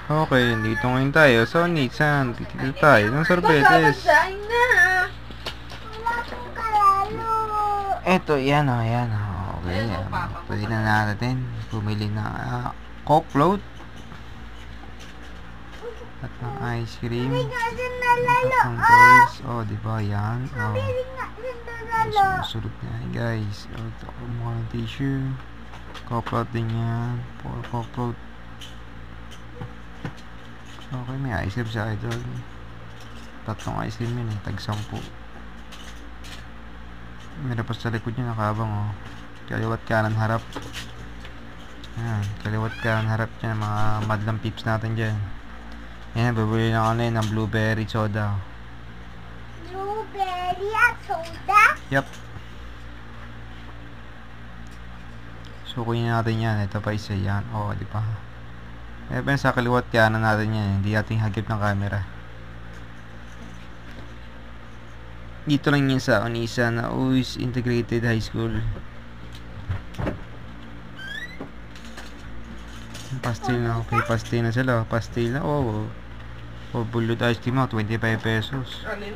Okay, dito ngayon tayo. So, Nissan, dito tayo ng sorbetes. Wala akong kalalo. Eto, yan o, yan o. Okay, yan. Pwede na natin pumili ng Coke float at ng ice cream Hindi nga din at nalalo. ng toys. O, diba, yan. O, Hindi nga din nalalo. susunod na yan, guys. O, ito, kumuha ng tissue. Coke float din yan. For Coke float. Okay, may ice cream sa idol. Tatlong ice cream yun eh, tag-10. Meron pa sa likod niya nakabang oh. Kaliwat kanan harap. Ayan, kaliwat kanan harap niya, mga madlang peeps natin dyan. Ayan, bibili na ako ng blueberry soda. Blueberry at soda? Yup. Sukuyin natin yan. Ito pa isa yan. Oo, di ba? Eh, pa sa kaliwat kanan natin yan. Hindi natin hagip ng camera. Dito lang yan sa Unisa na Uis Integrated High School. Pastil na. Okay, pastil na sila. Pastil na. Oh. Oh, bullet ice cream mo. 25 pesos. Alin?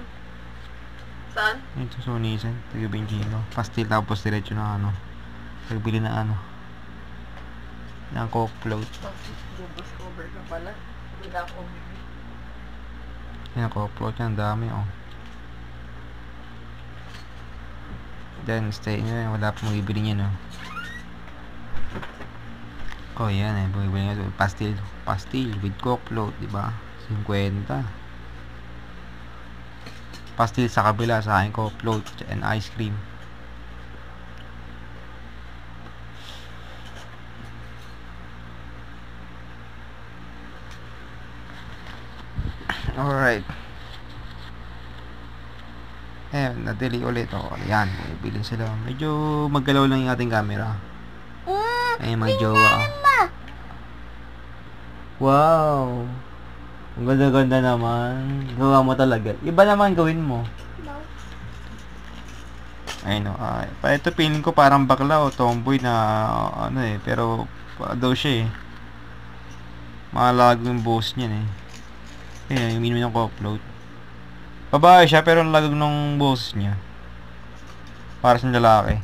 Saan? Ito sa Unisa. Taga 20 kilo. Pastil tapos diretso na ano. Pagbili na ano. Ng Coke float. Bubos cover ka pala. Hindi na ako bibili. Yan, Coke float yan. Dami oh. Then, stay nyo. Wala pa mabibili nyo no. Oh, yan eh. Bumibili nyo. Pastil. Pastil with Coke float. Diba? 50. Pastil sa kabila. Sa akin Coke float and ice cream. Alright. Ayan, na-delay ulit. O, ayan. Bilhin sila. Medyo maggalaw lang yung ating camera. Ayan, may jowa. Wow. Ang ganda-ganda naman. Gawa mo talaga. Iba naman gawin mo. Ayun o. Pa ito feeling ko parang bakla o tomboy na ano eh. Pero daw siya eh. Malago yung boss niyan eh. Ayan, yung minum ng Coke float. Babae siya pero ang lagag ng boss niya. Para sa lalaki.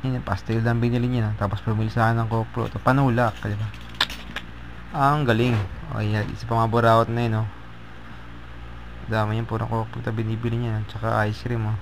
Yan, pastel lang binili niya. Tapos pumili sa akin ng Coke float. Panulak, diba? Ang galing. O yan, isa pa mga burawat na yun, no? Dami yun, puro Coke float na binibili niya. Tsaka ice cream, oh.